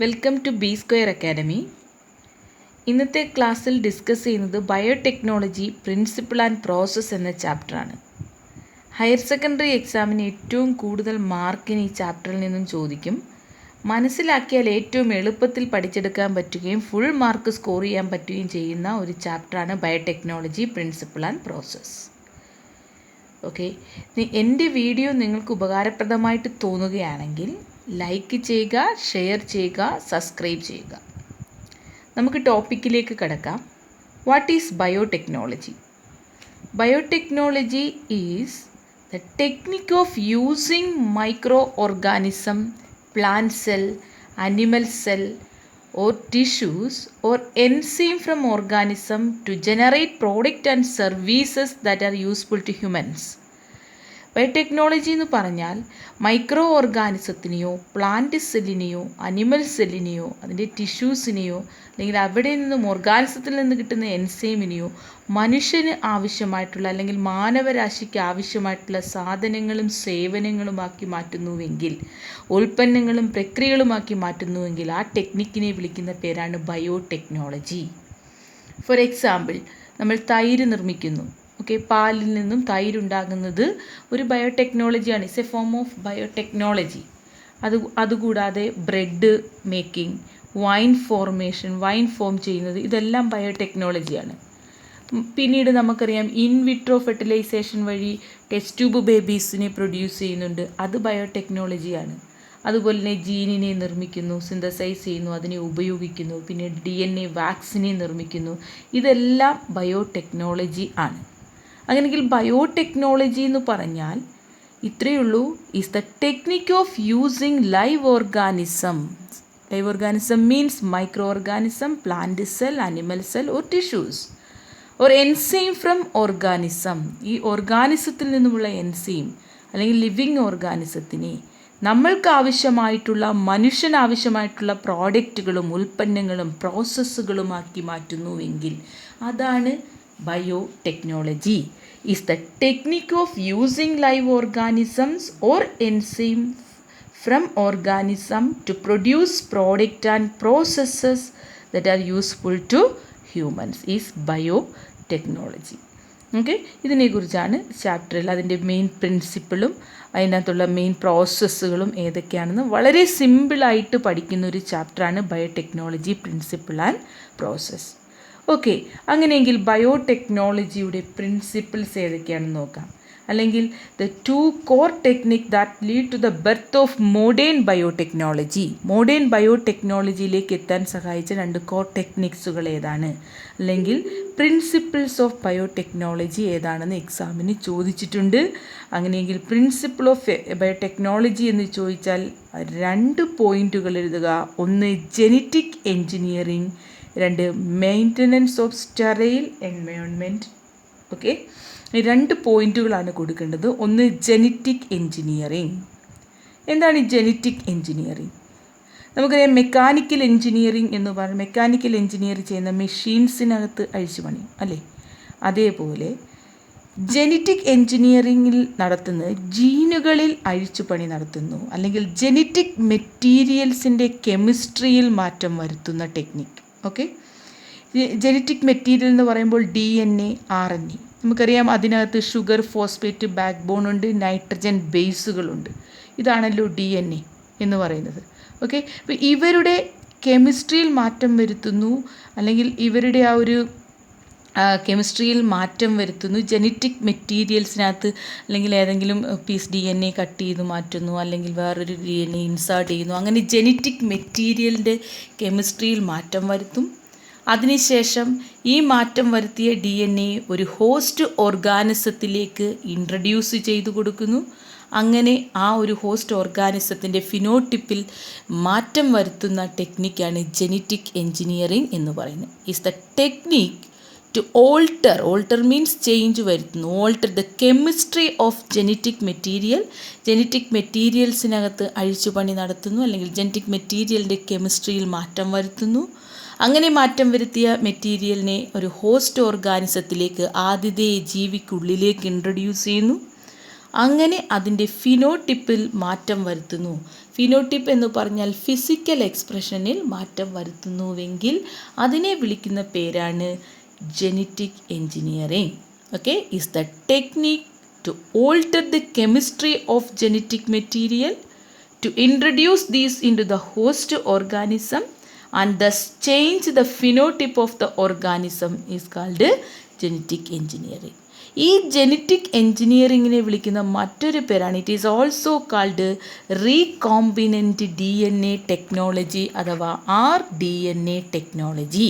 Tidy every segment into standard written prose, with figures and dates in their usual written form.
Welcome to B square academy. ഇന്നത്തെ ക്ലാസ്സിൽ discuss ചെയ്യുന്നത് ബയോടെക്നോളജി പ്രിൻസിപ്പിൾ ആൻഡ് പ്രോസസ്സ് എന്ന ചാപ്റ്ററാണ്. ഹയർ സെക്കൻഡറി എക്സാമിന് ഏറ്റവും കൂടുതൽ മാർക്കിന് ഈ ചാപ്റ്ററിൽ നിന്നും ചോദിക്കും. മനസ്സിലാക്കിയാൽ ഏറ്റവും എളുപ്പത്തിൽ പഠിച്ചെടുക്കാൻ പറ്റുകയും ഫുൾ മാർക്ക് സ്കോർ ചെയ്യാൻ പറ്റുകയും ചെയ്യുന്ന ഒരു ചാപ്റ്ററാണ് biotechnology principle and process. Okay, എൻ്റെ വീഡിയോ നിങ്ങൾക്ക് ഉപകാരപ്രദമായിട്ട് തോന്നുകയാണെങ്കിൽ ലൈക്ക് ചെയ്യുക, ഷെയർ ചെയ്യുക, സബ്സ്ക്രൈബ് ചെയ്യുക. നമുക്ക് ടോപ്പിക്കിലേക്ക് കടക്കാം. What is biotechnology? Biotechnology is the technique of using micro organism, plant cell, animal cell or tissues or enzyme from organism to generate product and services that are useful to humans. Biotechnology എന്ന് പറഞ്ഞാൽ micro ഓർഗാനിസത്തിനെയോ plant സെല്ലിനെയോ animal സെല്ലിനെയോ അതിൻ്റെ ടിഷ്യൂസിനെയോ അല്ലെങ്കിൽ അവിടെ നിന്നും ഓർഗാനിസത്തിൽ നിന്ന് കിട്ടുന്ന എൻസൈമിനെയോ മനുഷ്യന് ആവശ്യമായിട്ടുള്ള അല്ലെങ്കിൽ മാനവരാശിക്ക് ആവശ്യമായിട്ടുള്ള സാധനങ്ങളും സേവനങ്ങളുമാക്കി മാറ്റുന്നുവെങ്കിൽ, ഉൽപ്പന്നങ്ങളും പ്രക്രിയകളുമാക്കി മാറ്റുന്നുവെങ്കിൽ ആ ടെക്നിക്കിനെ വിളിക്കുന്ന പേരാണ് ബയോടെക്നോളജി. ഫോർ എക്സാമ്പിൾ, നമ്മൾ തൈര് നിർമ്മിക്കുന്നു. ഓക്കെ, പാലിൽ നിന്നും തൈരുണ്ടാകുന്നത് ഒരു ബയോടെക്നോളജിയാണ്. It's a form of biotechnology. അതുകൂടാതെ ബ്രെഡ് മേക്കിംഗ്, വൈൻ ഫോം ചെയ്യുന്നത്, ഇതെല്ലാം ബയോടെക്നോളജിയാണ്. പിന്നീട് നമുക്കറിയാം ഇൻവിട്രോ ഫെർട്ടിലൈസേഷൻ വഴി ടെസ്റ്റ് ട്യൂബ് ബേബീസിനെ പ്രൊഡ്യൂസ് ചെയ്യുന്നുണ്ട്, അത് ബയോടെക്നോളജിയാണ്. അതുപോലെ തന്നെ ജീനിനെ നിർമ്മിക്കുന്നു, സിന്തസൈസ് ചെയ്യുന്നു, അതിനെ ഉപയോഗിക്കുന്നു. പിന്നെ DNA വാക്സിനെ നിർമ്മിക്കുന്നു. ഇതെല്ലാം ബയോടെക്നോളജി ആണ്. അങ്ങനെയെങ്കിൽ ബയോടെക്നോളജി എന്ന് പറഞ്ഞാൽ ഇത്രയേ ഉള്ളൂ. Is the technique of using live organism. Live organism means micro organism, plant cell, animal cell or tissues or enzyme from organism. ഈ ഓർഗാനിസത്തിൽ നിന്നുമുള്ള എൻസൈം അല്ലെങ്കിൽ ലിവിങ് ഓർഗാനിസത്തിനെ നമ്മൾക്ക് ആവശ്യമായിട്ടുള്ള, മനുഷ്യനാവശ്യമായിട്ടുള്ള പ്രോഡക്റ്റുകളും ഉൽപ്പന്നങ്ങളും പ്രോസസ്സുകളുമാക്കി മാറ്റുന്നുവെങ്കിൽ അതാണ് biotechnology. Is the technique of using live organisms or enzyme from organism to produce product and processes that are useful to humans is biotechnology. Okay, ഇതിനെക്കുറിച്ചാണ് ചാപ്റ്ററിൽ അതിൻ്റെ മെയിൻ പ്രിൻസിപ്പിളും അതിനകത്തുള്ള മെയിൻ പ്രോസസ്സുകളും ഏതൊക്കെയാണെന്ന് വളരെ സിമ്പിളായിട്ട് പഠിക്കുന്ന ഒരു ചാപ്റ്ററാണ് biotechnology principle and process. Okay, അങ്ങനെയെങ്കിൽ ബയോടെക്നോളജിയുടെ പ്രിൻസിപ്പിൾസ് ഏതൊക്കെയാണെന്ന് നോക്കാം. അല്ലെങ്കിൽ the 2 core technique that lead to the birth of modern biotechnology. Modern ബയോടെക്നോളജിയിലേക്ക് എത്താൻ സഹായിച്ച 2 കോർ ടെക്നിക്സുകൾ ഏതാണ്, അല്ലെങ്കിൽ പ്രിൻസിപ്പിൾസ് ഓഫ് ബയോടെക്നോളജി ഏതാണെന്ന് എക്സാമിന് ചോദിച്ചിട്ടുണ്ട്. അങ്ങനെയെങ്കിൽ പ്രിൻസിപ്പിൾ ഓഫ് ബയോടെക്നോളജി എന്ന് ചോദിച്ചാൽ 2 പോയിൻറ്റുകൾ എഴുതുക. 1 genetic engineering, 2 maintenance of sterile environment. Okay, 2 പോയിൻറ്റുകളാണ് കൊടുക്കേണ്ടത്. 1 ജെനറ്റിക് എൻജിനീയറിംഗ്. എന്താണ് ഈ ജെനറ്റിക് എൻജിനീയറിംഗ്? നമുക്കറിയാം മെക്കാനിക്കൽ എൻജിനീയറിംഗ് എന്ന് പറഞ്ഞാൽ മെക്കാനിക്കൽ എൻജിനീയർ ചെയ്യുന്ന മെഷീൻസിനകത്ത് അഴിച്ചുപണി അല്ലേ. അതേപോലെ ജെനറ്റിക് എൻജിനീയറിംഗിൽ നടത്തുന്നത് ജീനുകളിൽ അഴിച്ചുപണി നടത്തുന്നു, അല്ലെങ്കിൽ ജെനറ്റിക് മെറ്റീരിയൽസിൻ്റെ കെമിസ്ട്രിയിൽ മാറ്റം വരുത്തുന്ന ടെക്നിക്ക്. ഓക്കെ, ജെനറ്റിക് മെറ്റീരിയൽ എന്ന് പറയുമ്പോൾ DNA, RNA നമുക്കറിയാം. അതിനകത്ത് ഷുഗർ, ഫോസ്ഫേറ്റ്, ബാക്ക് ബോൺ ഉണ്ട്, നൈട്രജൻ ബേസുകളുണ്ട്. ഇതാണല്ലോ DNA എന്ന് പറയുന്നത്. ഓക്കെ, അപ്പോൾ ഇവരുടെ കെമിസ്ട്രിയിൽ മാറ്റം വരുത്തുന്നു, അല്ലെങ്കിൽ ഇവരുടെ ആ ഒരു കെമിസ്ട്രിയിൽ മാറ്റം വരുത്തുന്നു. ജെനറ്റിക് മെറ്റീരിയൽസിനകത്ത് അല്ലെങ്കിൽ ഏതെങ്കിലും പീസ് DNA കട്ട് ചെയ്ത് മാറ്റുന്നു, അല്ലെങ്കിൽ വേറൊരു DNA ഇൻസേർട്ട് ചെയ്യുന്നു. അങ്ങനെ ജെനറ്റിക് മെറ്റീരിയലിൻ്റെ കെമിസ്ട്രിയിൽ മാറ്റം വരുത്തും. അതിനുശേഷം ഈ മാറ്റം വരുത്തിയ DNA ഒരു ഹോസ്റ്റ് ഓർഗാനിസത്തിലേക്ക് ഇൻട്രൊഡ്യൂസ് ചെയ്തു കൊടുക്കുന്നു. അങ്ങനെ ആ ഒരു ഹോസ്റ്റ് ഓർഗാനിസത്തിൻ്റെ ഫിനോട്ടിപ്പിൽ മാറ്റം വരുത്തുന്ന ടെക്നിക്കാണ് ജെനറ്റിക് എൻജിനീയറിംഗ് എന്ന് പറയുന്നത്. Is the technique to alter means change വരുത്തുന്നു, alter the chemistry of genetic material. Genetic മെറ്റീരിയൽസിനകത്ത് അഴിച്ചുപണി നടത്തുന്നു, അല്ലെങ്കിൽ ജെനറ്റിക് മെറ്റീരിയലിൻ്റെ കെമിസ്ട്രിയിൽ മാറ്റം വരുത്തുന്നു. അങ്ങനെ മാറ്റം വരുത്തിയ മെറ്റീരിയലിനെ ഒരു ഹോസ്റ്റ് ഓർഗാനിസത്തിലേക്ക്, ആതിഥേയ ജീവിക്കുള്ളിലേക്ക് ഇൻട്രൊഡ്യൂസ് ചെയ്യുന്നു. അങ്ങനെ അതിൻ്റെ ഫിനോട്ടിപ്പിൽ മാറ്റം വരുത്തുന്നു. ഫിനോട്ടിപ്പ് എന്ന് പറഞ്ഞാൽ ഫിസിക്കൽ എക്സ്പ്രഷനിൽ മാറ്റം വരുത്തുന്നുവെങ്കിൽ അതിനെ വിളിക്കുന്ന പേരാണ് genetic engineering. Okay, is the technique to alter the chemistry of genetic material to introduce these into the host organism and thus change the phenotype of the organism is called genetic engineering. ഈ genetic എഞ്ചിനീയറിങ്ങിനെ വിളിക്കുന്ന മറ്റൊരു പേരാണ്, it is also called recombinant DNA technology അഥവാ rDNA technology.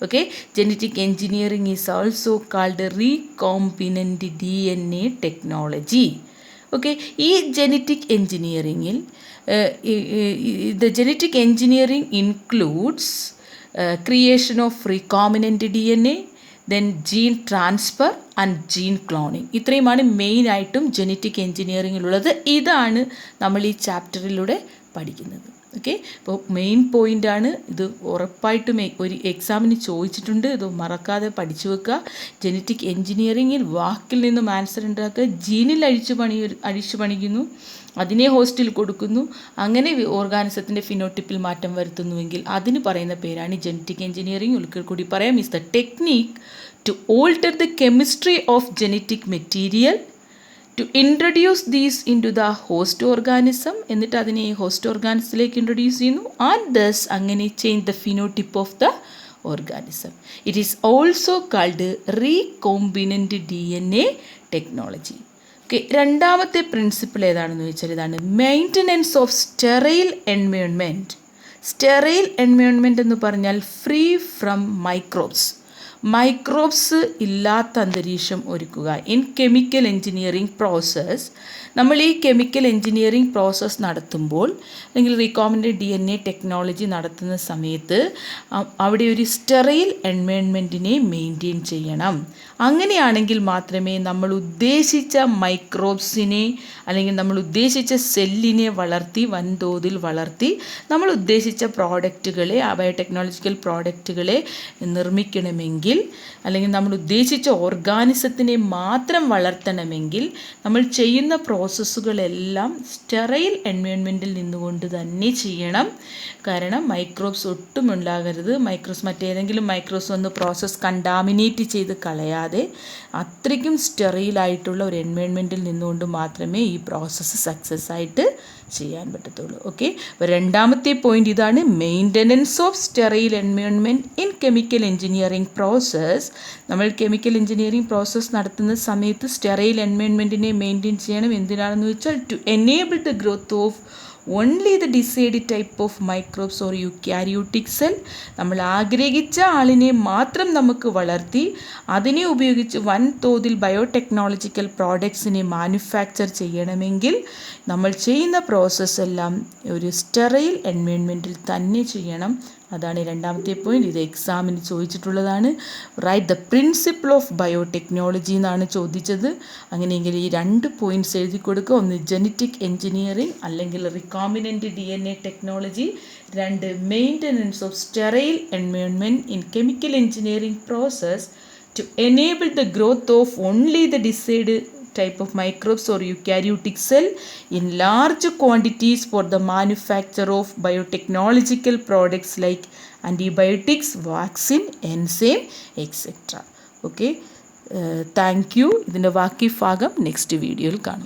Okay, genetic engineering is also called recombinant DNA technology. Okay, ഈ genetic എഞ്ചിനീയറിങ്ങിൽ the genetic engineering includes creation of recombinant DNA, then gene transfer and gene cloning. ഇത്രയുമാണ് മെയിനായിട്ടും genetic എഞ്ചിനീയറിങ്ങിലുള്ളത്. ഇതാണ് നമ്മൾ ഈ ചാപ്റ്ററിലൂടെ പഠിക്കുന്നത്. Okay, അപ്പോൾ മെയിൻ പോയിൻ്റാണ് ഇത്. ഉറപ്പായിട്ടും ഒരു എക്സാമിന് ചോദിച്ചിട്ടുണ്ട്, ഇത് മറക്കാതെ പഠിച്ചു വെക്കുക. ജനറ്റിക് എഞ്ചിനീയറിങ്ങിൽ വാക്കിൽ നിന്നും ആൻസർ ഉണ്ടാക്കുക. ജീനിൽ അഴിച്ചു പണിക്കുന്നു, അതിനെ ഹോസ്റ്റിൽ കൊടുക്കുന്നു, അങ്ങനെ ഓർഗാനിസത്തിൻ്റെ ഫിനോട്ടിപ്പിൽ മാറ്റം വരുത്തുന്നുവെങ്കിൽ അതിന് പറയുന്ന പേരാണ് ജനറ്റിക് എഞ്ചിനീയറിംഗ്. ഒരിക്കൽ കൂടി പറയാം, is the technique to alter the chemistry of genetic material to introduce these into the host organism, എന്നിട്ട് അതിനെ ഈ ഹോസ്റ്റ് ഓർഗാനിസത്തിലേക്ക് ഇൻട്രൊഡ്യൂസ് ചെയ്യുന്നു. ആൻഡ് ദസ് അങ്ങനെ change the phenotype of the organism. It is also called recombinant DNA technology. Okay, രണ്ടാമത്തെ principle ഏതാണെന്ന് ചോദിച്ചാൽ ഇതാണ്, maintenance of sterile environment. Sterile environment എന്ന് പറഞ്ഞാൽ ഫ്രീ ഫ്രം മൈക്രോബ്സ് ഇല്ലാത്ത അന്തരീക്ഷം ഒരുക്കുക. ഇൻ കെമിക്കൽ എഞ്ചിനീയറിംഗ് പ്രോസസ്സ്, നമ്മൾ ഈ കെമിക്കൽ എഞ്ചിനീയറിംഗ് പ്രോസസ്സ് നടത്തുമ്പോൾ അല്ലെങ്കിൽ റീകോംബിനൻറ്റ് DNA ടെക്നോളജി നടത്തുന്ന സമയത്ത് അവിടെ ഒരു സ്റ്റെറൈൽ എൻവയോൺമെൻറ്റിനെ മെയിൻറ്റെയിൻ ചെയ്യണം. അങ്ങനെയാണെങ്കിൽ മാത്രമേ നമ്മൾ ഉദ്ദേശിച്ച മൈക്രോബ്സിനെ അല്ലെങ്കിൽ നമ്മൾ ഉദ്ദേശിച്ച സെല്ലിനെ വൻതോതിൽ വളർത്തി നമ്മൾ ഉദ്ദേശിച്ച പ്രോഡക്റ്റുകളെ, ബയോടെക്നോളജിക്കൽ പ്രോഡക്റ്റുകളെ നിർമ്മിക്കണമെങ്കിൽ, അല്ലെങ്കിൽ നമ്മൾ ഉദ്ദേശിച്ച ഓർഗാനിസത്തിനെ മാത്രം വളർത്തണമെങ്കിൽ നമ്മൾ ചെയ്യുന്ന പ്രോസസ്സുകളെല്ലാം സ്റ്റെറൈൽ എൻവയോൺമെൻറ്റിൽ നിന്നുകൊണ്ട് തന്നെ ചെയ്യണം. കാരണം മൈക്രോബ്സ് ഒട്ടും ഉണ്ടാകരുത്. മറ്റേതെങ്കിലും മൈക്രോബ്സ് വന്ന് പ്രോസസ്സ് കണ്ടാമിനേറ്റ് ചെയ്ത് കളയാതെ അത്രയ്ക്കും സ്റ്റെറൈലായിട്ടുള്ള ഒരു എൻവയോൺമെൻറ്റിൽ നിന്നുകൊണ്ട് മാത്രമേ ഈ പ്രോസസ്സ് സക്സസ് ആയിട്ട് ചെയ്യാൻ പറ്റത്തുള്ളൂ. ഓക്കെ, അപ്പോൾ രണ്ടാമത്തെ പോയിൻ്റ് ഇതാണ്, maintenance of sterile environment in chemical engineering process. നമ്മൾ കെമിക്കൽ എഞ്ചിനീയറിംഗ് പ്രോസസ്സ് നടത്തുന്ന സമയത്ത് സ്റ്റെറൈൽ എൻവയോൺമെൻറ്റിനെ മെയിൻറ്റെയിൻ ചെയ്യണം. എന്തിനാണെന്ന് വെച്ചാൽ to enable the growth of only the decide type of microbes or eukaryotic cell. നമ്മൾ ആഗ്രഹിച്ച ആളിനെ മാത്രം നമുക്ക് വളർത്തി അതിനെ ഉപയോഗിച്ച് വൻതോതിൽ ബയോടെക്നോളജിക്കൽ പ്രോഡക്ട്സിനെ മാനുഫാക്ചർ ചെയ്യണമെങ്കിൽ നമ്മൾ ചെയ്യുന്ന പ്രോസസ്സ് എല്ലാം ഒരു സ്റ്റെറൈൽ എൻവയോൺമെൻറ്റിൽ തന്നെ ചെയ്യണം. അതാണ് രണ്ടാമത്തെ പോയിന്റ്. ഇത് എക്സാമിന് ചോദിച്ചിട്ടുള്ളതാണ്. Write the principle of biotechnology എന്നാണ് ചോദിച്ചത്. അങ്ങനെയെങ്കിൽ ഈ രണ്ട് പോയിന്റ്സ് എഴുതി കൊടുക്കുക. ഒന്ന് ജനറ്റിക് എഞ്ചിനീയറിംഗ് അല്ലെങ്കിൽ റിക്കോംബിനൻറ്റ് DNA ടെക്നോളജി. രണ്ട്, maintenance of sterile environment in chemical engineering process to enable the growth of only the desired type of microbes or eukaryotic cell in large quantities for the manufacture of biotechnological products like antibiotics, vaccine, enzyme, etc. Okay, thank you. ഇതിൻ്റെ ബാക്കി ഭാഗം next വീഡിയോയിൽ കാണാം.